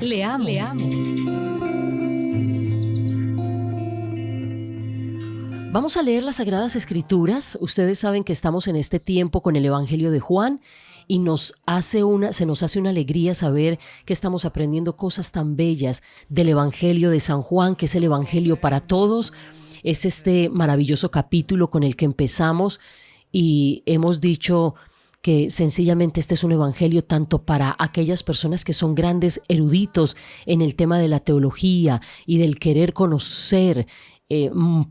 Leamos. Vamos a leer las Sagradas Escrituras. Ustedes saben que estamos en este tiempo con el Evangelio de Juan y se nos hace una alegría saber que estamos aprendiendo cosas tan bellas del Evangelio de San Juan, que es el Evangelio para todos. Es este maravilloso capítulo con el que empezamos y hemos dicho que sencillamente este es un evangelio tanto para aquellas personas que son grandes eruditos en el tema de la teología y del querer conocer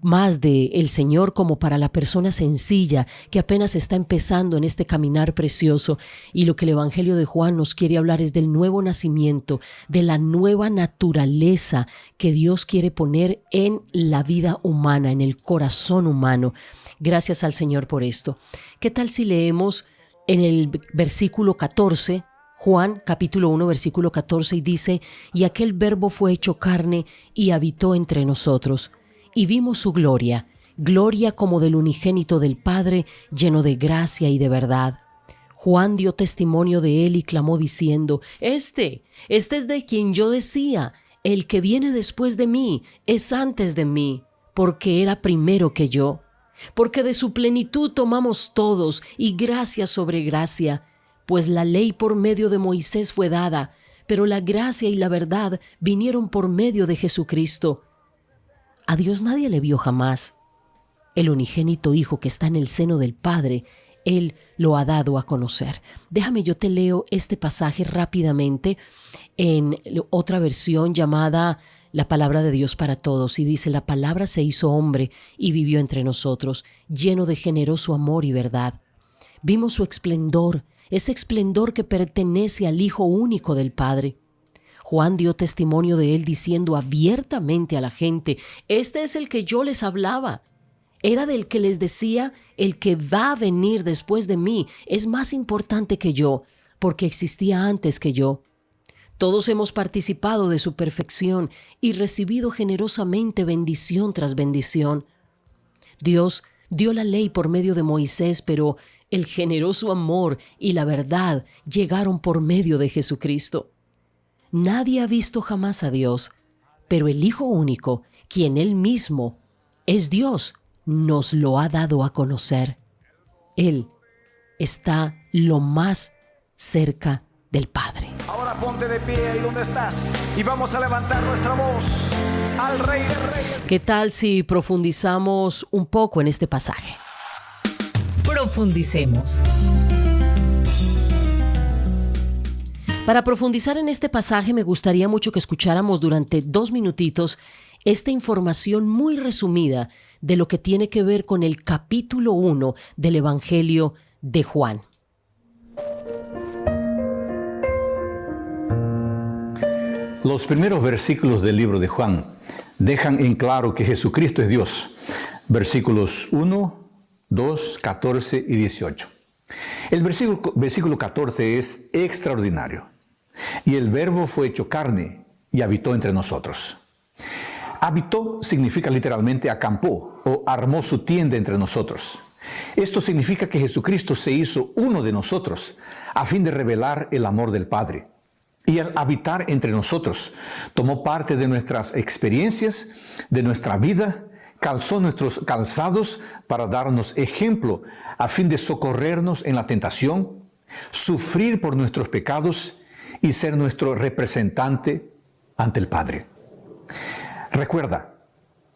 más del Señor, como para la persona sencilla que apenas está empezando en este caminar precioso. Y lo que el Evangelio de Juan nos quiere hablar es del nuevo nacimiento, de la nueva naturaleza que Dios quiere poner en la vida humana, en el corazón humano. Gracias al Señor por esto. ¿Qué tal si leemos en el versículo 14, Juan capítulo 1 versículo 14, y dice: y aquel verbo fue hecho carne y habitó entre nosotros, y vimos su gloria, gloria como del unigénito del Padre, lleno de gracia y de verdad. Juan dio testimonio de él y clamó diciendo: Este es de quien yo decía, el que viene después de mí es antes de mí, porque era primero que yo. Porque de su plenitud tomamos todos, y gracia sobre gracia, pues la ley por medio de Moisés fue dada, pero la gracia y la verdad vinieron por medio de Jesucristo. A Dios nadie le vio jamás. El unigénito Hijo que está en el seno del Padre, Él lo ha dado a conocer. Déjame, yo te leo este pasaje rápidamente en otra versión llamada La Palabra de Dios para Todos, y dice: la palabra se hizo hombre y vivió entre nosotros, lleno de generoso amor y verdad. Vimos su esplendor, ese esplendor que pertenece al Hijo único del Padre. Juan dio testimonio de él diciendo abiertamente a la gente: este es el que yo les hablaba. Era del que les decía: el que va a venir después de mí es más importante que yo, porque existía antes que yo. Todos hemos participado de su perfección y recibido generosamente bendición tras bendición. Dios dio la ley por medio de Moisés, pero el generoso amor y la verdad llegaron por medio de Jesucristo. Nadie ha visto jamás a Dios, pero el Hijo único, quien Él mismo es Dios, nos lo ha dado a conocer. Él está lo más cerca del Padre. Ahora ponte de pie ahí donde estás y vamos a levantar nuestra voz al Rey de Reyes. ¿Qué tal si profundizamos un poco en este pasaje? Profundicemos. Para profundizar en este pasaje me gustaría mucho que escucháramos durante 2 minutitos esta información muy resumida de lo que tiene que ver con el capítulo 1 del Evangelio de Juan. Los primeros versículos del libro de Juan dejan en claro que Jesucristo es Dios. Versículos 1, 2, 14 y 18. El versículo 14 es extraordinario. Y el verbo fue hecho carne y habitó entre nosotros. Habitó significa literalmente acampó o armó su tienda entre nosotros. Esto significa que Jesucristo se hizo uno de nosotros a fin de revelar el amor del Padre. Y al habitar entre nosotros, tomó parte de nuestras experiencias, de nuestra vida, calzó nuestros calzados para darnos ejemplo, a fin de socorrernos en la tentación, sufrir por nuestros pecados y ser nuestro representante ante el Padre. Recuerda,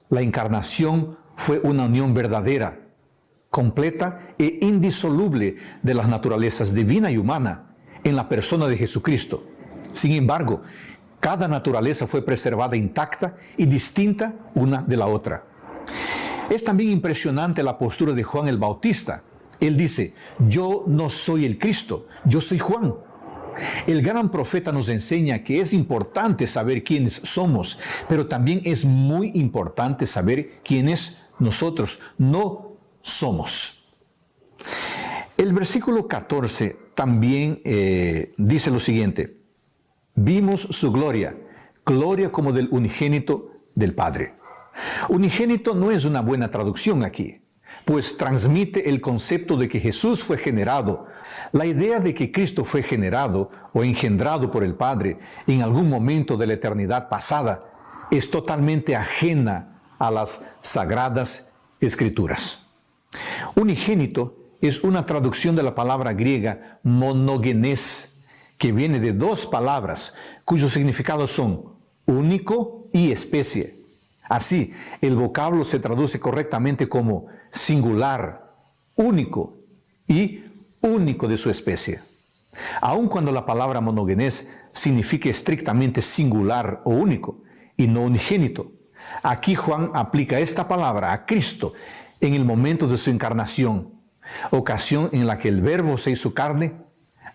la encarnación fue una unión verdadera, completa e indisoluble de las naturalezas divina y humana en la persona de Jesucristo. Sin embargo, cada naturaleza fue preservada intacta y distinta una de la otra. Es también impresionante la postura de Juan el Bautista. Él dice: yo no soy el Cristo, yo soy Juan. El gran profeta nos enseña que es importante saber quiénes somos, pero también es muy importante saber quiénes nosotros no somos. El versículo 14 también dice lo siguiente: vimos su gloria, gloria como del unigénito del Padre. Unigénito no es una buena traducción aquí, pues transmite el concepto de que Jesús fue generado. La idea de que Cristo fue generado o engendrado por el Padre en algún momento de la eternidad pasada es totalmente ajena a las sagradas Escrituras. Unigénito es una traducción de la palabra griega monogenes, que viene de dos palabras cuyos significados son único y especie. Así, el vocablo se traduce correctamente como singular, único y único de su especie. Aun cuando la palabra monogenes significa estrictamente singular o único y no unigénito, aquí Juan aplica esta palabra a Cristo en el momento de su encarnación, ocasión en la que el Verbo se hizo carne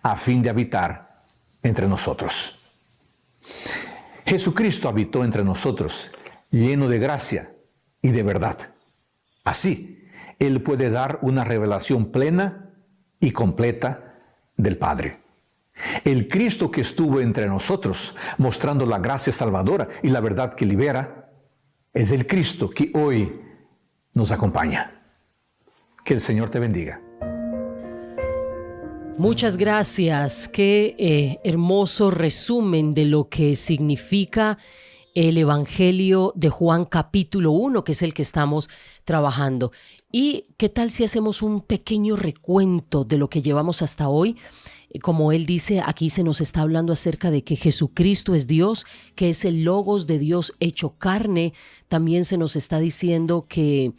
a fin de habitar entre nosotros. Jesucristo habitó entre nosotros, lleno de gracia y de verdad. Así, Él puede dar una revelación plena y completa del Padre. El Cristo que estuvo entre nosotros, mostrando la gracia salvadora y la verdad que libera, es el Cristo que hoy nos acompaña. Que el Señor te bendiga. Muchas gracias. Qué hermoso resumen de lo que significa el Evangelio de Juan capítulo 1, que es el que estamos trabajando. ¿Y qué tal si hacemos un pequeño recuento de lo que llevamos hasta hoy? Como él dice, aquí se nos está hablando acerca de que Jesucristo es Dios, que es el Logos de Dios hecho carne. También se nos está diciendo que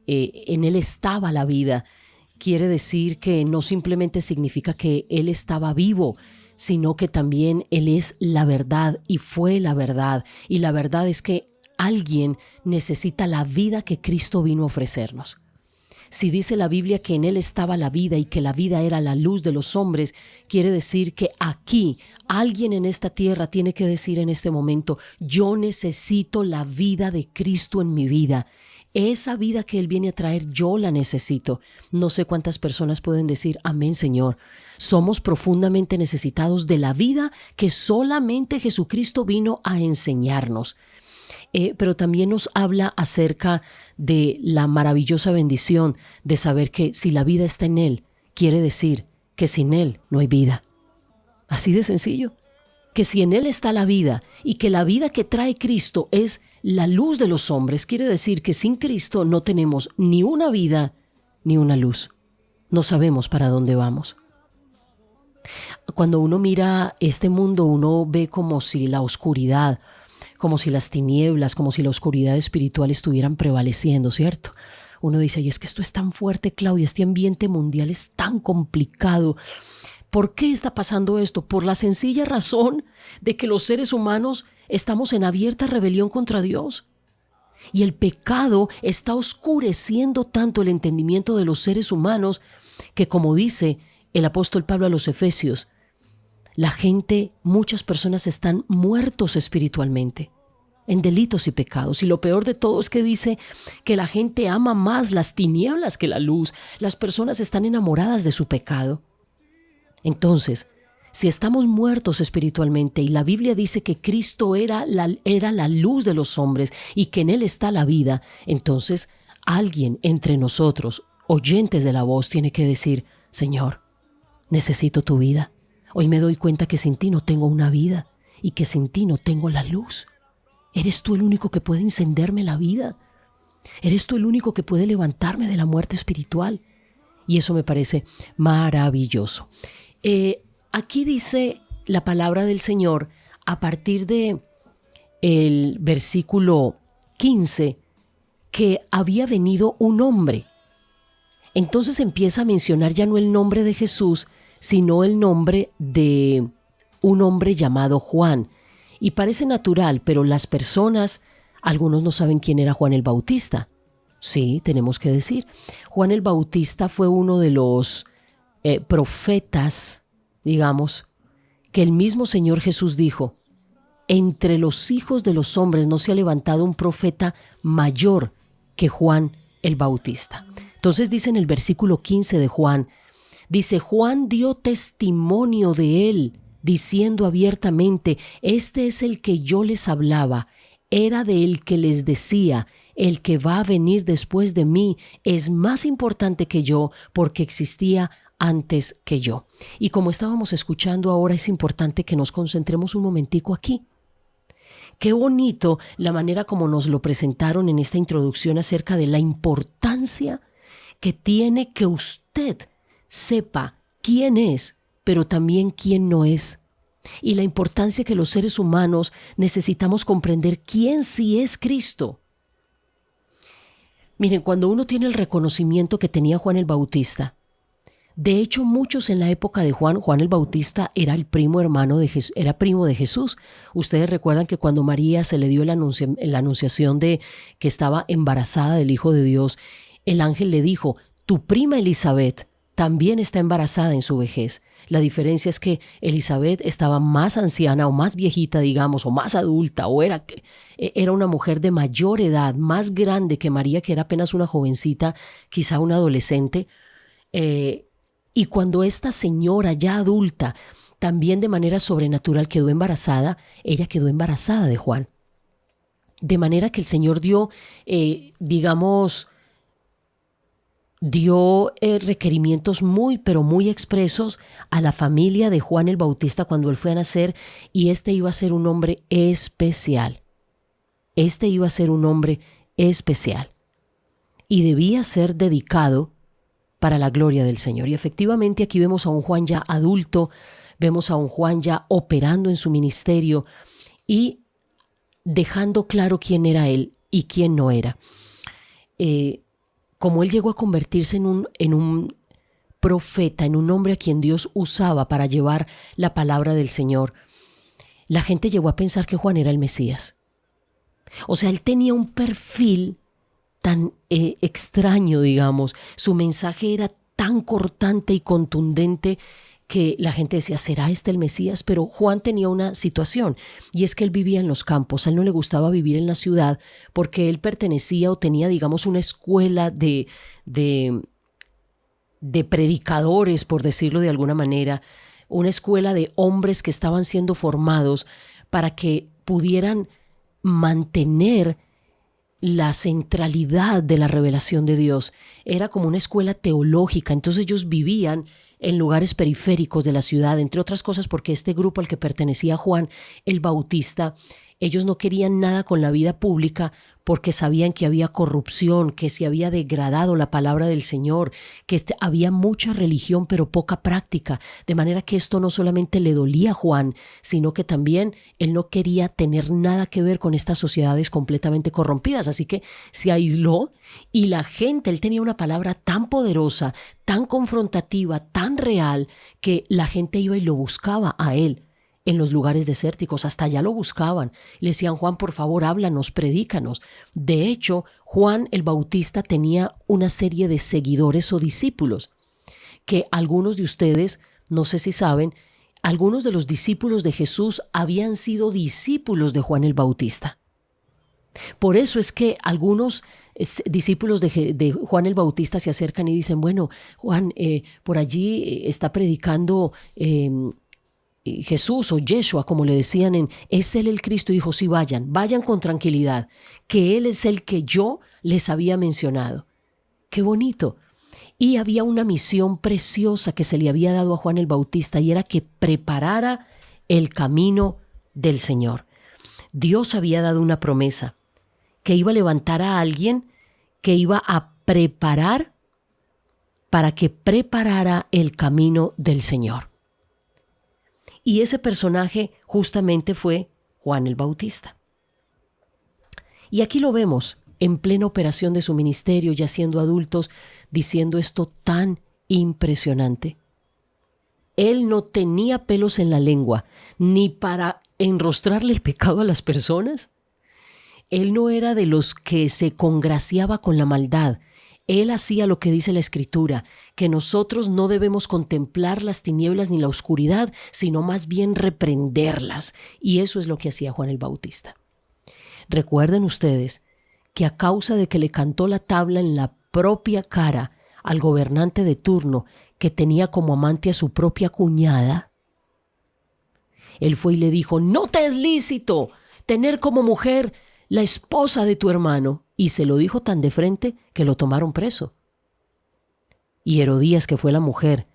en Él estaba la vida. Quiere decir que no simplemente significa que Él estaba vivo, sino que también Él es la verdad y fue la verdad. Y la verdad es que alguien necesita la vida que Cristo vino a ofrecernos. Si dice la Biblia que en Él estaba la vida y que la vida era la luz de los hombres, quiere decir que aquí alguien en esta tierra tiene que decir en este momento: yo necesito la vida de Cristo en mi vida. Esa vida que Él viene a traer, yo la necesito. No sé cuántas personas pueden decir amén, Señor. Somos profundamente necesitados de la vida que solamente Jesucristo vino a enseñarnos. Pero también nos habla acerca de la maravillosa bendición de saber que si la vida está en Él, quiere decir que sin Él no hay vida. Así de sencillo. Que si en Él está la vida y que la vida que trae Cristo es la luz de los hombres, quiere decir que sin Cristo no tenemos ni una vida ni una luz. No sabemos para dónde vamos. Cuando uno mira este mundo, uno ve como si la oscuridad, como si las tinieblas, como si la oscuridad espiritual estuvieran prevaleciendo, ¿cierto? Uno dice, y es que esto es tan fuerte, Claudia, este ambiente mundial es tan complicado. ¿Por qué está pasando esto? Por la sencilla razón de que los seres humanos estamos en abierta rebelión contra Dios. Y el pecado está oscureciendo tanto el entendimiento de los seres humanos que, como dice el apóstol Pablo a los Efesios, la gente, muchas personas están muertos espiritualmente en delitos y pecados. Y lo peor de todo es que dice que la gente ama más las tinieblas que la luz. Las personas están enamoradas de su pecado. Entonces, si estamos muertos espiritualmente y la Biblia dice que Cristo era la luz de los hombres y que en Él está la vida, entonces alguien entre nosotros, oyentes de la voz, tiene que decir: Señor, necesito tu vida. Hoy me doy cuenta que sin ti no tengo una vida y que sin ti no tengo la luz. Eres tú el único que puede encenderme la vida. Eres tú el único que puede levantarme de la muerte espiritual. Y eso me parece maravilloso. Aquí dice la palabra del Señor a partir de el versículo 15 que había venido un hombre. Entonces empieza a mencionar ya no el nombre de Jesús, sino el nombre de un hombre llamado Juan. Y parece natural, pero las personas, algunos no saben quién era Juan el Bautista. Sí, tenemos que decir. Juan el Bautista fue uno de los profetas, digamos, que el mismo Señor Jesús dijo: entre los hijos de los hombres no se ha levantado un profeta mayor que Juan el Bautista. Entonces dice en el versículo 15 de Juan, dice: Juan dio testimonio de él, diciendo abiertamente: este es el que yo les hablaba, era de él que les decía: el que va a venir después de mí es más importante que yo porque existía antes que yo. Y como estábamos escuchando ahora, es importante que nos concentremos un momentico aquí. Qué bonito la manera como nos lo presentaron en esta introducción acerca de la importancia que tiene que usted sepa quién es, pero también quién no es. Y la importancia que los seres humanos necesitamos comprender quién sí es Cristo. Miren, cuando uno tiene el reconocimiento que tenía Juan el Bautista, de hecho muchos en la época de Juan el Bautista era el primo hermano de Jesús, era primo de Jesús. Ustedes recuerdan que cuando María se le dio la anunciación de que estaba embarazada del Hijo de Dios, el ángel le dijo, tu prima Elizabeth también está embarazada en su vejez. La diferencia es que Elizabeth estaba más anciana o más viejita, digamos, o más adulta, o era una mujer de mayor edad, más grande que María, que era apenas una jovencita, quizá una adolescente. Y cuando esta señora ya adulta, también de manera sobrenatural quedó embarazada, ella quedó embarazada de Juan. De manera que el Señor dio requerimientos pero muy expresos a la familia de Juan el Bautista cuando él fue a nacer, y este iba a ser un hombre especial. Este iba a ser un hombre especial y debía ser dedicado para la gloria del Señor. Y efectivamente aquí vemos a un Juan ya adulto, vemos a un Juan ya operando en su ministerio y dejando claro quién era él y quién no era. Como él llegó a convertirse en un profeta, en un hombre a quien Dios usaba para llevar la palabra del Señor, la gente llegó a pensar que Juan era el Mesías. O sea, él tenía un perfil tan extraño, digamos. Su mensaje era tan cortante y contundente que la gente decía, ¿será este el Mesías? Pero Juan tenía una situación, y es que él vivía en los campos. A él no le gustaba vivir en la ciudad porque él pertenecía o tenía, digamos, una escuela de predicadores, por decirlo de alguna manera, una escuela de hombres que estaban siendo formados para que pudieran mantener la centralidad de la revelación de Dios. Era como una escuela teológica. Entonces ellos vivían en lugares periféricos de la ciudad, entre otras cosas porque este grupo al que pertenecía Juan el Bautista, ellos no querían nada con la vida pública porque sabían que había corrupción, que se había degradado la palabra del Señor, que había mucha religión pero poca práctica, de manera que esto no solamente le dolía a Juan, sino que también él no quería tener nada que ver con estas sociedades completamente corrompidas, así que se aisló. Y la gente, él tenía una palabra tan poderosa, tan confrontativa, tan real, que la gente iba y lo buscaba a él en los lugares desérticos, hasta allá lo buscaban. Le decían, Juan, por favor, háblanos, predícanos. De hecho, Juan el Bautista tenía una serie de seguidores o discípulos, que algunos de ustedes, no sé si saben, algunos de los discípulos de Jesús habían sido discípulos de Juan el Bautista. Por eso es que algunos discípulos de Juan el Bautista se acercan y dicen, bueno, Juan, por allí está predicando Jesús o Yeshua, como le decían, ¿es él el Cristo? Y dijo, sí, vayan con tranquilidad, que él es el que yo les había mencionado. ¡Qué bonito! Y había una misión preciosa que se le había dado a Juan el Bautista, y era que preparara el camino del Señor. Dios había dado una promesa, que iba a levantar a alguien que iba a preparar para que preparara el camino del Señor. Y ese personaje justamente fue Juan el Bautista. Y aquí lo vemos en plena operación de su ministerio, ya siendo adultos, diciendo esto tan impresionante. Él no tenía pelos en la lengua, ni para enrostrarle el pecado a las personas. Él no era de los que se congraciaba con la maldad. Él hacía lo que dice la Escritura, que nosotros no debemos contemplar las tinieblas ni la oscuridad, sino más bien reprenderlas. Y eso es lo que hacía Juan el Bautista. Recuerden ustedes que a causa de que le cantó la tabla en la propia cara al gobernante de turno, que tenía como amante a su propia cuñada, él fue y le dijo, no te es lícito tener como mujer la esposa de tu hermano. y se lo dijo tan de frente que lo tomaron preso. Y Herodías, que fue la mujer,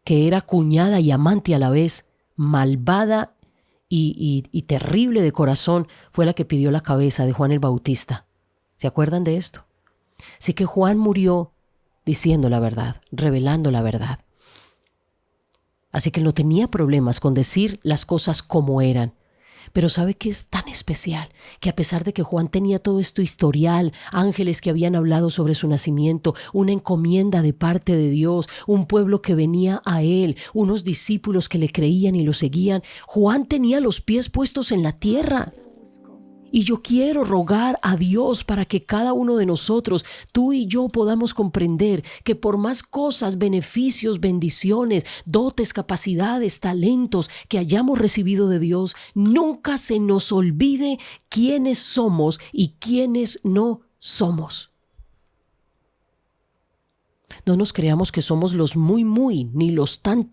que era cuñada y amante a la vez, malvada y terrible de corazón, fue la que pidió la cabeza de Juan el Bautista. ¿Se acuerdan de esto? Así que Juan murió diciendo la verdad, revelando la verdad. Así que él no tenía problemas con decir las cosas como eran. Pero ¿sabe qué es tan especial? Que a pesar de que Juan tenía todo esto historial, ángeles que habían hablado sobre su nacimiento, una encomienda de parte de Dios, un pueblo que venía a él, unos discípulos que le creían y lo seguían, Juan tenía los pies puestos en la tierra. Y yo quiero rogar a Dios para que cada uno de nosotros, tú y yo, podamos comprender que por más cosas, beneficios, bendiciones, dotes, capacidades, talentos que hayamos recibido de Dios, nunca se nos olvide quiénes somos y quiénes no somos. No nos creamos que somos los muy, ni los tan,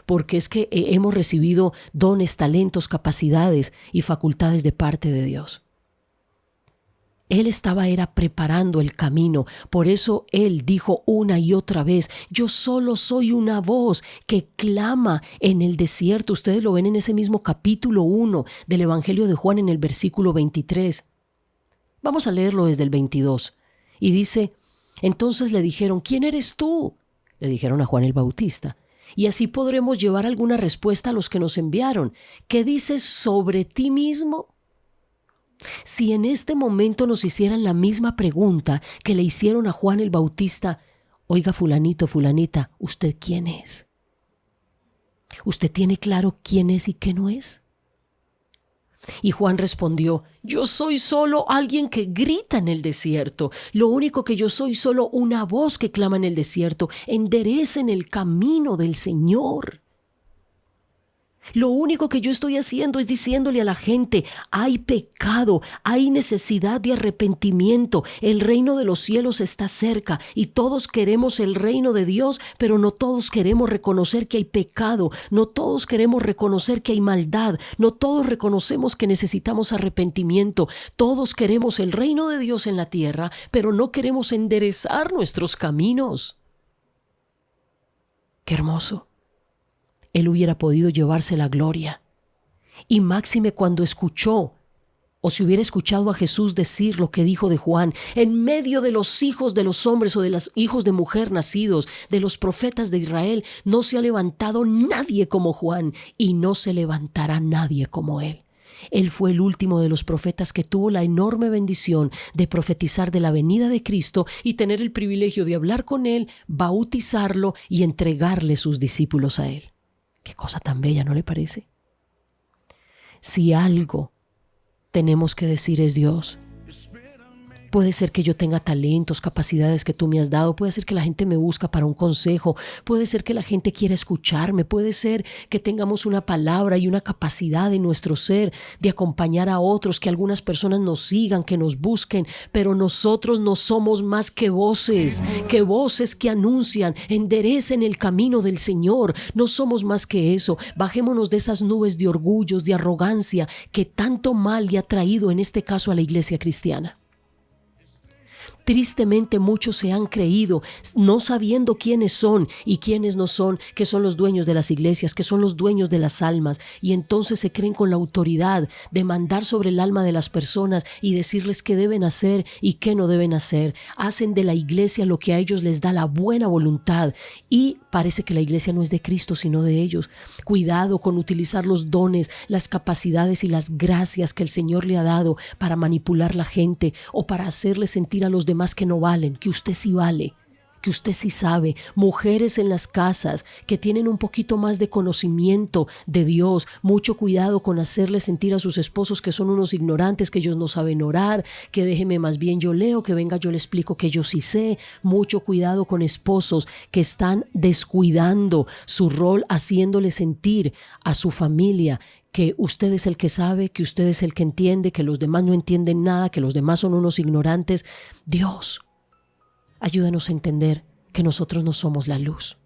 porque es que hemos recibido dones, talentos, capacidades y facultades de parte de Dios. Él era preparando el camino. Por eso Él dijo una y otra vez, yo solo soy una voz que clama en el desierto. Ustedes lo ven en ese mismo capítulo 1 del Evangelio de Juan en el versículo 23. Vamos a leerlo desde el 22. Y dice, entonces le dijeron, ¿quién eres tú? Le dijeron a Juan el Bautista. Y así podremos llevar alguna respuesta a los que nos enviaron. ¿Qué dices sobre ti mismo? Si en este momento nos hicieran la misma pregunta que le hicieron a Juan el Bautista, oiga, fulanito, fulanita, ¿usted quién es? ¿Usted tiene claro quién es y qué no es? Y Juan respondió, yo soy solo alguien que grita en el desierto. Lo único que yo soy, solo una voz que clama en el desierto. Enderecen el camino del Señor. Lo único que yo estoy haciendo es diciéndole a la gente, hay pecado, hay necesidad de arrepentimiento, el reino de los cielos está cerca y todos queremos el reino de Dios, pero no todos queremos reconocer que hay pecado, no todos queremos reconocer que hay maldad, no todos reconocemos que necesitamos arrepentimiento, todos queremos el reino de Dios en la tierra, pero no queremos enderezar nuestros caminos. ¡Qué hermoso! Él hubiera podido llevarse la gloria. Y máxime cuando escuchó, o si hubiera escuchado a Jesús decir lo que dijo de Juan, en medio de los hijos de los hombres o de los hijos de mujer nacidos, de los profetas de Israel, no se ha levantado nadie como Juan y no se levantará nadie como él. Él fue el último de los profetas que tuvo la enorme bendición de profetizar de la venida de Cristo y tener el privilegio de hablar con él, bautizarlo y entregarle sus discípulos a él. Qué cosa tan bella, ¿no le parece? Si algo tenemos que decir es Dios. Puede ser que yo tenga talentos, capacidades que tú me has dado, puede ser que la gente me busca para un consejo, puede ser que la gente quiera escucharme, puede ser que tengamos una palabra y una capacidad en nuestro ser de acompañar a otros, que algunas personas nos sigan, que nos busquen, pero nosotros no somos más que voces que anuncian, enderecen el camino del Señor. No somos más que eso. Bajémonos de esas nubes de orgullos, de arrogancia que tanto mal le ha traído en este caso a la iglesia cristiana. Tristemente muchos se han creído, no sabiendo quiénes son y quiénes no son, que son los dueños de las iglesias, que son los dueños de las almas, y entonces se creen con la autoridad de mandar sobre el alma de las personas y decirles qué deben hacer y qué no deben hacer. Hacen de la iglesia lo que a ellos les da la buena voluntad y parece que la iglesia no es de Cristo sino de ellos. Cuidado con utilizar los dones, las capacidades y las gracias que el Señor le ha dado para manipular la gente o para hacerle sentir a los demás que no valen, que usted sí vale, que usted sí sabe. Mujeres en las casas que tienen un poquito más de conocimiento de Dios, mucho cuidado con hacerle sentir a sus esposos que son unos ignorantes, que ellos no saben orar, que déjeme más bien yo leo, que venga yo le explico que yo sí sé. Mucho cuidado con esposos que están descuidando su rol, haciéndole sentir a su familia que usted es el que sabe, que usted es el que entiende, que los demás no entienden nada, que los demás son unos ignorantes. Dios, ayúdanos a entender que nosotros no somos la luz.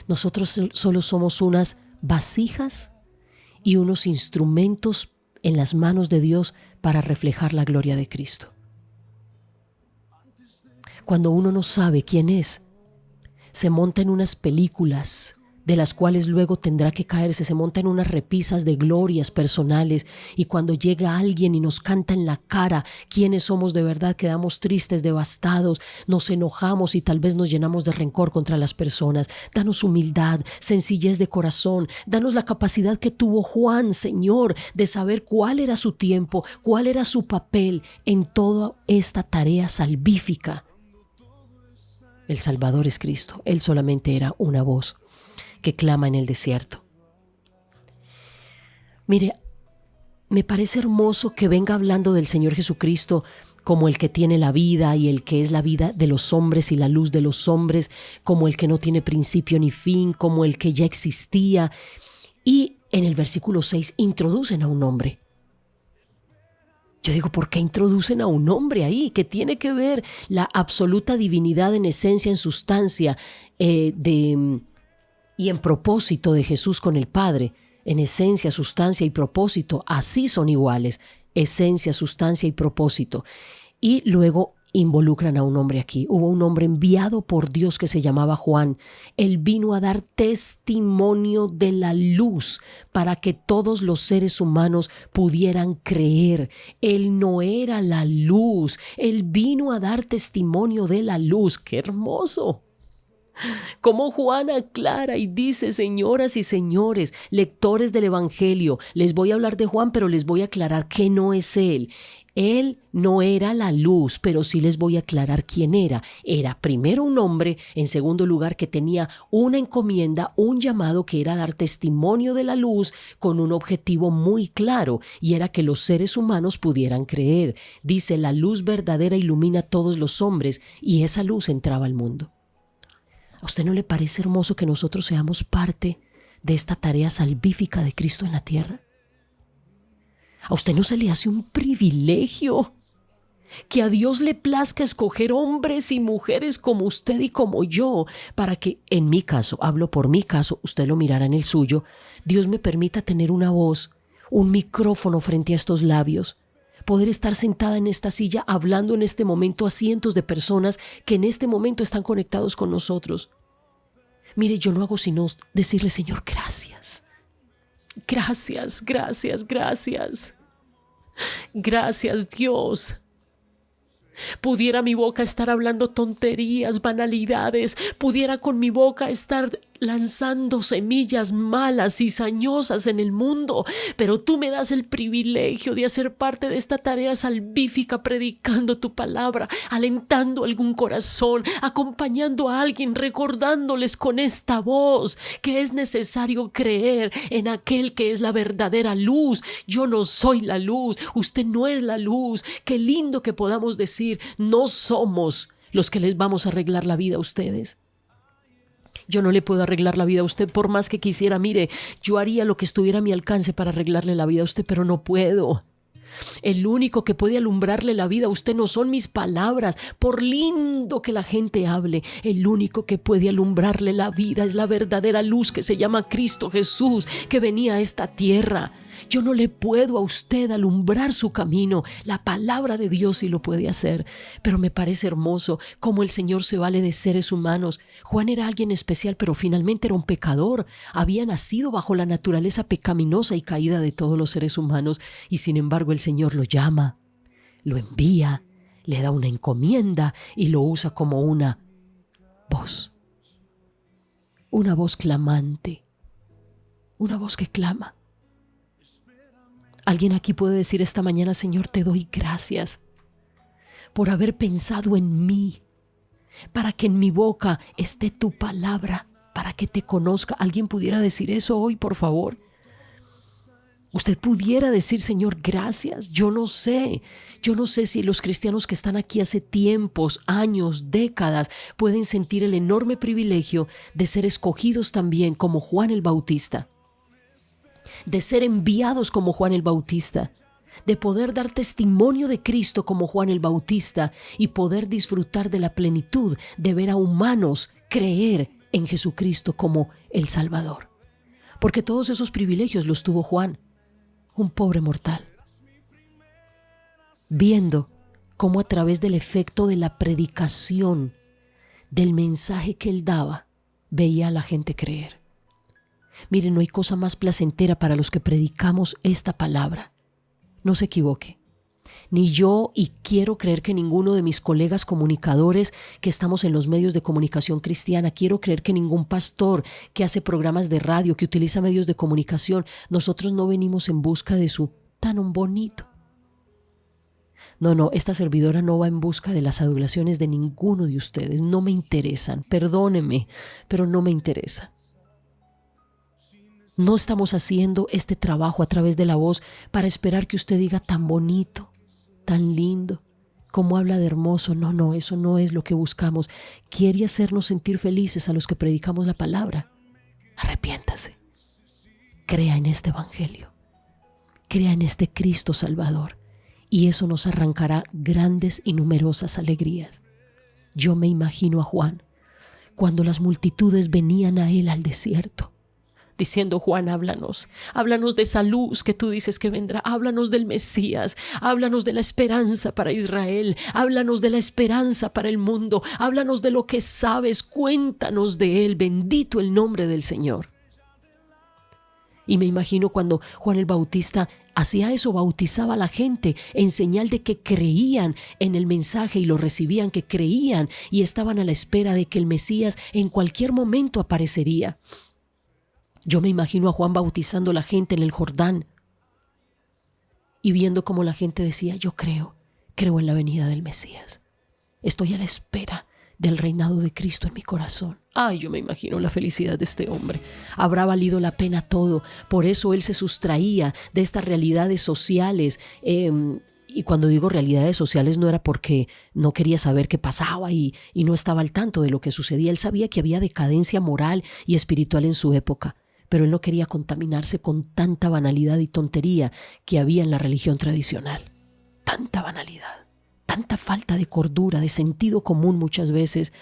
Nosotros solo somos unas vasijas y unos instrumentos en las manos de Dios para reflejar la gloria de Cristo. Cuando uno no sabe quién es, se monta en unas películas de las cuales luego tendrá que caerse, se monta en unas repisas de glorias personales, y cuando llega alguien y nos canta en la cara quiénes somos de verdad, quedamos tristes, devastados, nos enojamos y tal vez nos llenamos de rencor contra las personas. Danos humildad, sencillez de corazón, danos la capacidad que tuvo Juan, Señor, de saber cuál era su tiempo, cuál era su papel en toda esta tarea salvífica. El Salvador es Cristo, Él solamente era una voz que clama en el desierto. Mire, me parece hermoso que venga hablando del Señor Jesucristo como el que tiene la vida y el que es la vida de los hombres y la luz de los hombres, como el que no tiene principio ni fin, como el que ya existía. Y en el versículo 6 introducen a un hombre. Yo digo, ¿por qué introducen a un hombre ahí? ¿Qué tiene que ver la absoluta divinidad en esencia, en sustancia, y en propósito de Jesús con el Padre? En esencia, sustancia y propósito, así son iguales. Esencia, sustancia y propósito. Y luego involucran a un hombre aquí. Hubo un hombre enviado por Dios que se llamaba Juan. Él vino a dar testimonio de la luz para que todos los seres humanos pudieran creer. Él no era la luz. Él vino a dar testimonio de la luz. ¡Qué hermoso! Como Juan aclara y dice: señoras y señores, lectores del Evangelio, les voy a hablar de Juan, pero les voy a aclarar que no es él. Él no era la luz, pero sí les voy a aclarar quién era. Era primero un hombre, en segundo lugar que tenía una encomienda, un llamado que era dar testimonio de la luz con un objetivo muy claro, y era que los seres humanos pudieran creer. Dice: la luz verdadera ilumina a todos los hombres, y esa luz entraba al mundo. ¿A usted no le parece hermoso que nosotros seamos parte de esta tarea salvífica de Cristo en la tierra? ¿A usted no se le hace un privilegio que a Dios le plazca escoger hombres y mujeres como usted y como yo, para que, en mi caso, hablo por mi caso, usted lo mirará en el suyo, Dios me permita tener una voz, un micrófono frente a estos labios, poder estar sentada en esta silla hablando en este momento a cientos de personas que en este momento están conectados con nosotros? Mire, yo no hago sino decirle: Señor, gracias. Gracias, gracias, gracias. Gracias, Dios. Pudiera mi boca estar hablando tonterías, banalidades. Pudiera con mi boca estar lanzando semillas malas, cizañosas en el mundo, pero tú me das el privilegio de hacer parte de esta tarea salvífica, predicando tu palabra, alentando algún corazón, acompañando a alguien, recordándoles con esta voz que es necesario creer en aquel que es la verdadera luz. Yo no soy la luz, usted no es la luz. Qué lindo que podamos decir: no somos los que les vamos a arreglar la vida a ustedes. Yo no le puedo arreglar la vida a usted por más que quisiera. Mire, yo haría lo que estuviera a mi alcance para arreglarle la vida a usted, pero no puedo. El único que puede alumbrarle la vida a usted no son mis palabras, por lindo que la gente hable. El único que puede alumbrarle la vida es la verdadera luz que se llama Cristo Jesús, que venía a esta tierra. Yo no le puedo a usted alumbrar su camino. La palabra de Dios sí lo puede hacer. Pero me parece hermoso cómo el Señor se vale de seres humanos. Juan era alguien especial, pero finalmente era un pecador. Había nacido bajo la naturaleza pecaminosa y caída de todos los seres humanos, y sin embargo el Señor lo llama, lo envía, le da una encomienda y lo usa como una voz clamante, una voz que clama. Alguien aquí puede decir esta mañana: Señor, te doy gracias por haber pensado en mí, para que en mi boca esté tu palabra, para que te conozca. ¿Alguien pudiera decir eso hoy, por favor? Usted pudiera decir: Señor, gracias. Yo no sé si los cristianos que están aquí hace tiempos, años, décadas, pueden sentir el enorme privilegio de ser escogidos también como Juan el Bautista, de ser enviados como Juan el Bautista, de poder dar testimonio de Cristo como Juan el Bautista y poder disfrutar de la plenitud de ver a humanos creer en Jesucristo como el Salvador. Porque todos esos privilegios los tuvo Juan, un pobre mortal. viendo cómo a través del efecto de la predicación, del mensaje que él daba, veía a la gente creer. Miren, no hay cosa más placentera para los que predicamos esta palabra. No se equivoque. Ni yo, y quiero creer que ninguno de mis colegas comunicadores que estamos en los medios de comunicación cristiana, quiero creer que ningún pastor que hace programas de radio, que utiliza medios de comunicación, nosotros no venimos en busca de su tan bonito. No, esta servidora no va en busca de las adulaciones de ninguno de ustedes. No me interesan, perdónenme, pero no me interesan. No estamos haciendo este trabajo a través de la voz para esperar que usted diga tan bonito, tan lindo, cómo habla de hermoso. No, eso no es lo que buscamos. Quiere hacernos sentir felices a los que predicamos la palabra. Arrepiéntase. Crea en este evangelio. Crea en este Cristo Salvador. Y eso nos arrancará grandes y numerosas alegrías. Yo me imagino a Juan cuando las multitudes venían a él al desierto, diciendo: Juan, háblanos de esa luz que tú dices que vendrá, háblanos del Mesías, háblanos de la esperanza para Israel, háblanos de la esperanza para el mundo, háblanos de lo que sabes, cuéntanos de él, bendito el nombre del Señor. Y me imagino cuando Juan el Bautista hacía eso, bautizaba a la gente en señal de que creían en el mensaje y lo recibían, que creían y estaban a la espera de que el Mesías en cualquier momento aparecería. Yo me imagino a Juan bautizando a la gente en el Jordán y viendo cómo la gente decía: yo creo en la venida del Mesías. Estoy a la espera del reinado de Cristo en mi corazón. Ay, yo me imagino la felicidad de este hombre. Habrá valido la pena todo. Por eso él se sustraía de estas realidades sociales. Y cuando digo realidades sociales no era porque no quería saber qué pasaba y no estaba al tanto de lo que sucedía. Él sabía que había decadencia moral y espiritual en su época, pero él no quería contaminarse con tanta banalidad y tontería que había en la religión tradicional. Tanta banalidad, tanta falta de cordura, de sentido común muchas veces,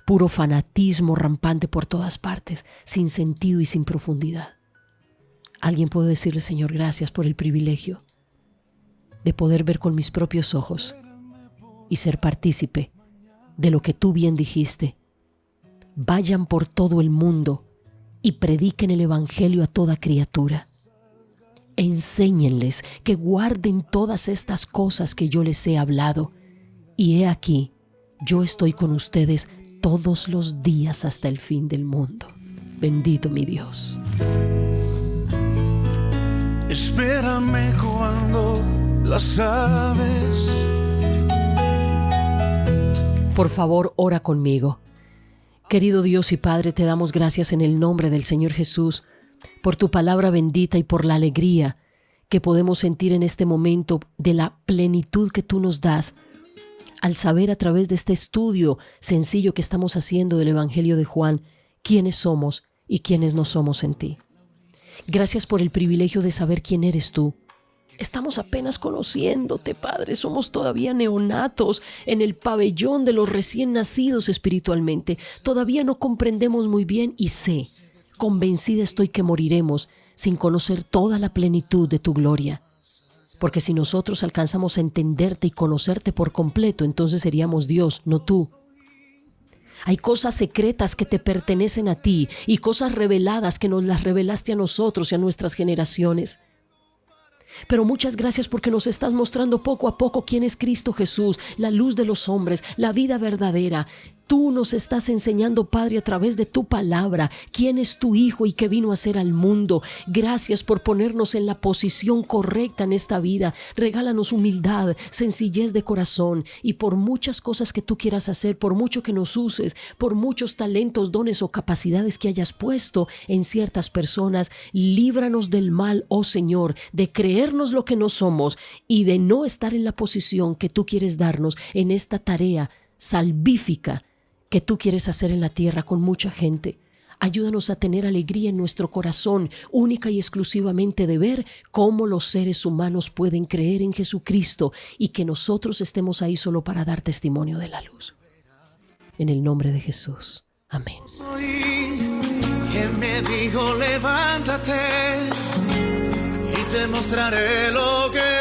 puro fanatismo rampante por todas partes, sin sentido y sin profundidad. Alguien puede decirle: Señor, gracias por el privilegio de poder ver con mis propios ojos y ser partícipe de lo que tú bien dijiste. Vayan por todo el mundo y prediquen el evangelio a toda criatura. Enséñenles que guarden todas estas cosas que yo les he hablado. Y he aquí, yo estoy con ustedes todos los días hasta el fin del mundo. Bendito mi Dios. Espérame cuando las sabes. Por favor, ora conmigo. Querido Dios y Padre, te damos gracias en el nombre del Señor Jesús por tu palabra bendita y por la alegría que podemos sentir en este momento de la plenitud que tú nos das al saber a través de este estudio sencillo que estamos haciendo del Evangelio de Juan quiénes somos y quiénes no somos en ti. Gracias por el privilegio de saber quién eres tú. Estamos apenas conociéndote, Padre. Somos todavía neonatos en el pabellón de los recién nacidos espiritualmente. Todavía no comprendemos muy bien y sé, convencida estoy que moriremos sin conocer toda la plenitud de tu gloria. Porque si nosotros alcanzamos a entenderte y conocerte por completo, entonces seríamos Dios, no tú. Hay cosas secretas que te pertenecen a ti y cosas reveladas que nos las revelaste a nosotros y a nuestras generaciones. Pero muchas gracias porque nos estás mostrando poco a poco quién es Cristo Jesús, la luz de los hombres, la vida verdadera. Tú nos estás enseñando, Padre, a través de tu palabra, quién es tu Hijo y qué vino a hacer al mundo. Gracias por ponernos en la posición correcta en esta vida. Regálanos humildad, sencillez de corazón y por muchas cosas que tú quieras hacer, por mucho que nos uses, por muchos talentos, dones o capacidades que hayas puesto en ciertas personas, líbranos del mal, oh Señor, de creernos lo que no somos y de no estar en la posición que tú quieres darnos en esta tarea salvífica que tú quieres hacer en la tierra con mucha gente. Ayúdanos a tener alegría en nuestro corazón, única y exclusivamente de ver cómo los seres humanos pueden creer en Jesucristo y que nosotros estemos ahí solo para dar testimonio de la luz. En el nombre de Jesús. Amén. Él me dijo: levántate y te mostraré lo que